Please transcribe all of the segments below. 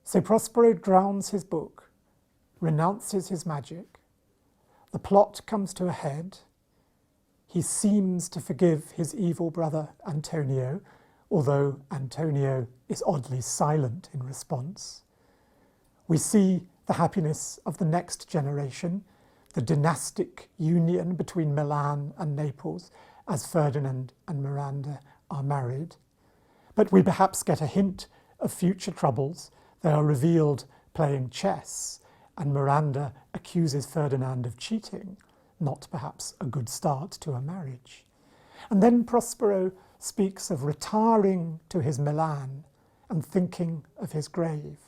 So Prospero drowns his book, renounces his magic. The plot comes to a head. He seems to forgive his evil brother Antonio, although Antonio is oddly silent in response. We see the happiness of the next generation, the dynastic union between Milan and Naples, as Ferdinand and Miranda are married. But we perhaps get a hint of future troubles. They are revealed playing chess, and Miranda accuses Ferdinand of cheating, not perhaps a good start to a marriage. And then Prospero speaks of retiring to his Milan and thinking of his grave.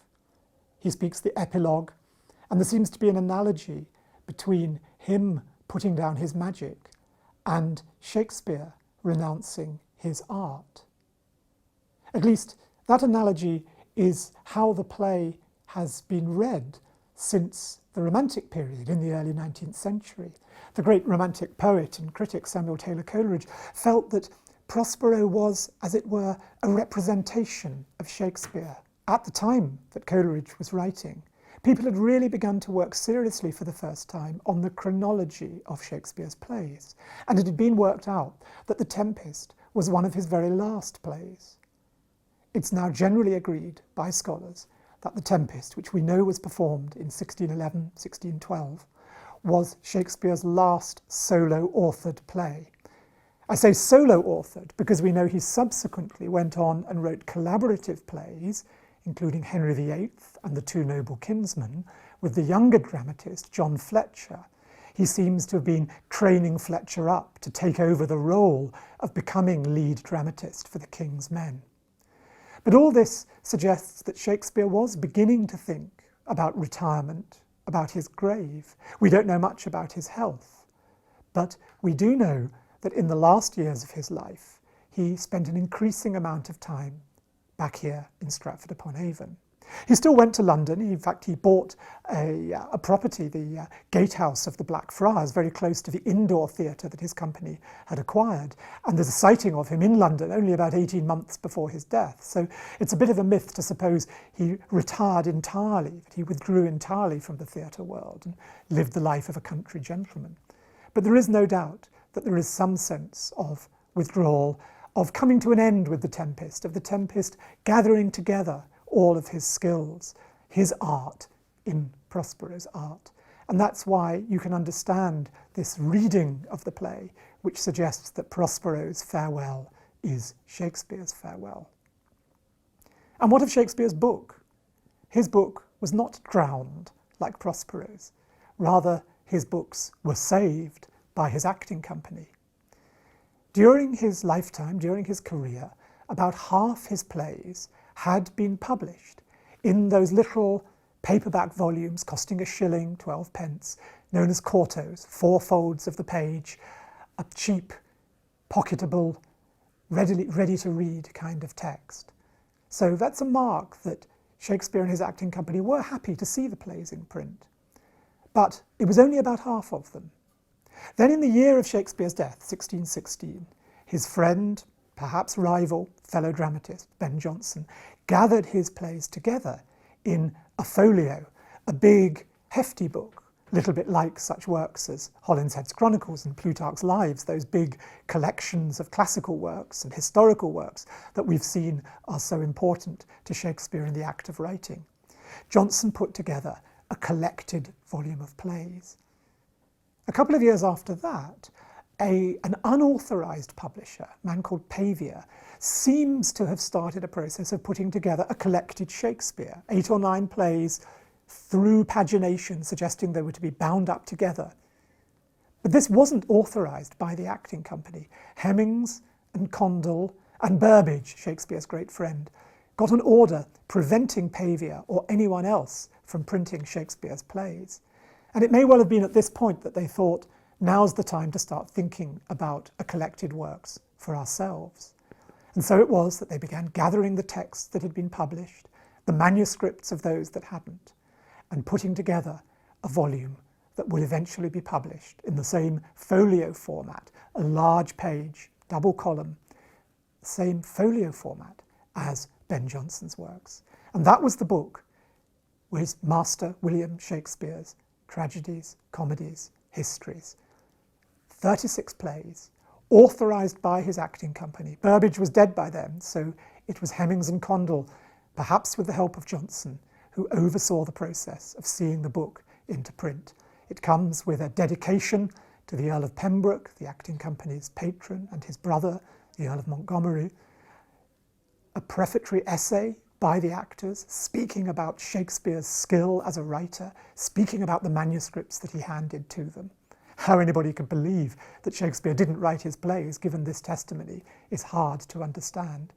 He speaks the epilogue, and there seems to be an analogy between him putting down his magic and Shakespeare renouncing his art. At least that analogy is how the play has been read since the Romantic period in the early 19th century. The great Romantic poet and critic Samuel Taylor Coleridge felt that Prospero was, as it were, a representation of Shakespeare. At the time that Coleridge was writing, people had really begun to work seriously for the first time on the chronology of Shakespeare's plays, and it had been worked out that The Tempest was one of his very last plays. It's now generally agreed by scholars that The Tempest, which we know was performed in 1611, 1612, was Shakespeare's last solo-authored play. I say solo-authored because we know he subsequently went on and wrote collaborative plays, including Henry VIII and The Two Noble Kinsmen, with the younger dramatist John Fletcher. He seems to have been training Fletcher up to take over the role of becoming lead dramatist for the King's Men. But all this suggests that Shakespeare was beginning to think about retirement, about his grave. We don't know much about his health, but we do know that in the last years of his life, he spent an increasing amount of time back here in Stratford-upon-Avon. He still went to London. In fact, he bought a property, the gatehouse of the Blackfriars, very close to the indoor theatre that his company had acquired. And there's a sighting of him in London only about 18 months before his death. So it's a bit of a myth to suppose he retired entirely, that he withdrew entirely from the theatre world and lived the life of a country gentleman. But there is no doubt that there is some sense of withdrawal, of coming to an end with The Tempest, of The Tempest gathering together all of his skills, his art in Prospero's art. And that's why you can understand this reading of the play, which suggests that Prospero's farewell is Shakespeare's farewell. And what of Shakespeare's book? His book was not drowned like Prospero's. Rather, his books were saved by his acting company. During his lifetime, during his career, about half his plays had been published in those little paperback volumes costing a shilling, 12 pence, known as quartos, 4 folds of the page, a cheap, pocketable, ready to read kind of text. So that's a mark that Shakespeare and his acting company were happy to see the plays in print. But it was only about half of them. Then in the year of Shakespeare's death, 1616, his friend, perhaps rival, fellow dramatist, Ben Jonson, gathered his plays together in a folio, a big, hefty book, a little bit like such works as Holinshead's Chronicles and Plutarch's Lives, those big collections of classical works and historical works that we've seen are so important to Shakespeare in the act of writing. Jonson put together a collected volume of plays. A couple of years after that, an unauthorized publisher, a man called Pavia, seems to have started a process of putting together a collected Shakespeare, 8 or 9 plays through pagination, suggesting they were to be bound up together. But this wasn't authorized by the acting company. Hemmings and Condell and Burbage, Shakespeare's great friend, got an order preventing Pavia or anyone else from printing Shakespeare's plays. And it may well have been at this point that they thought, now's the time to start thinking about a collected works for ourselves. And so it was that they began gathering the texts that had been published, the manuscripts of those that hadn't, and putting together a volume that would eventually be published in the same folio format, a large page, double column, same folio format as Ben Jonson's works. And that was the book was Master William Shakespeare's tragedies, comedies, histories. 36 plays, authorised by his acting company. Burbage was dead by then, so it was Hemmings and Condell, perhaps with the help of Johnson, who oversaw the process of seeing the book into print. It comes with a dedication to the Earl of Pembroke, the acting company's patron, and his brother, the Earl of Montgomery, a prefatory essay by the actors speaking about Shakespeare's skill as a writer, speaking about the manuscripts that he handed to them. How anybody could believe that Shakespeare didn't write his plays, given this testimony, is hard to understand.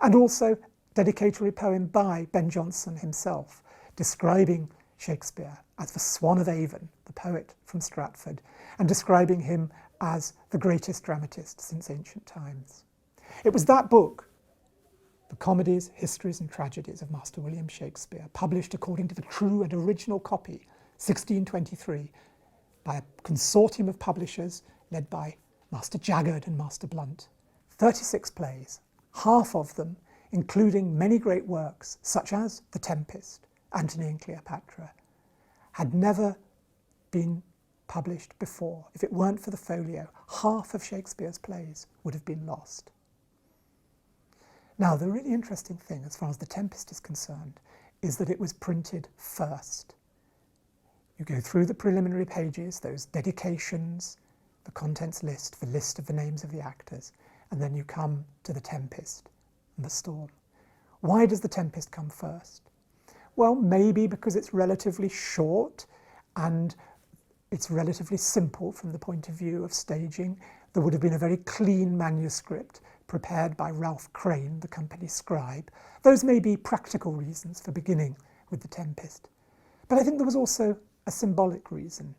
And also dedicatory poem by Ben Jonson himself, describing Shakespeare as the Swan of Avon, the poet from Stratford, and describing him as the greatest dramatist since ancient times. It was that book, The Comedies, Histories and Tragedies of Master William Shakespeare, published according to the true and original copy, 1623, by a consortium of publishers led by Master Jaggard and Master Blunt. 36 plays, half of them including many great works such as The Tempest, Antony and Cleopatra, had never been published before. If it weren't for the Folio, half of Shakespeare's plays would have been lost. Now, the really interesting thing, as far as The Tempest is concerned, is that it was printed first. You go through the preliminary pages, those dedications, the contents list, the list of the names of the actors, and then you come to The Tempest and The Storm. Why does The Tempest come first? Well, maybe because it's relatively short and it's relatively simple from the point of view of staging. There would have been a very clean manuscript prepared by Ralph Crane, the company scribe. Those may be practical reasons for beginning with The Tempest. But I think there was also a symbolic reason.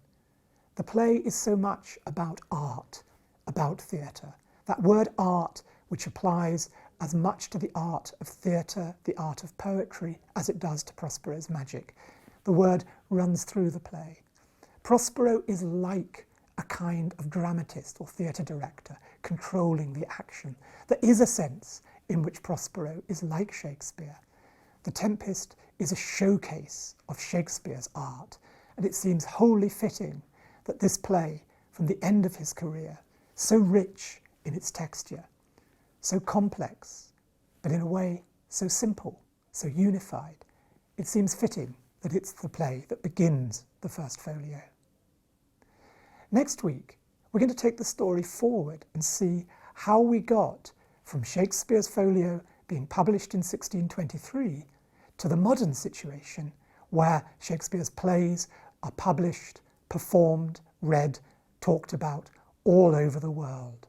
The play is so much about art, about theatre. That word art, which applies as much to the art of theatre, the art of poetry, as it does to Prospero's magic. The word runs through the play. Prospero is like a kind of dramatist or theatre director, controlling the action. There is a sense in which Prospero is like Shakespeare. The Tempest is a showcase of Shakespeare's art, and it seems wholly fitting that this play, from the end of his career, so rich in its texture, so complex, but in a way so simple, so unified, it seems fitting that it's the play that begins the first folio. Next week, we're going to take the story forward and see how we got from Shakespeare's folio being published in 1623 to the modern situation where Shakespeare's plays are published, performed, read, talked about all over the world.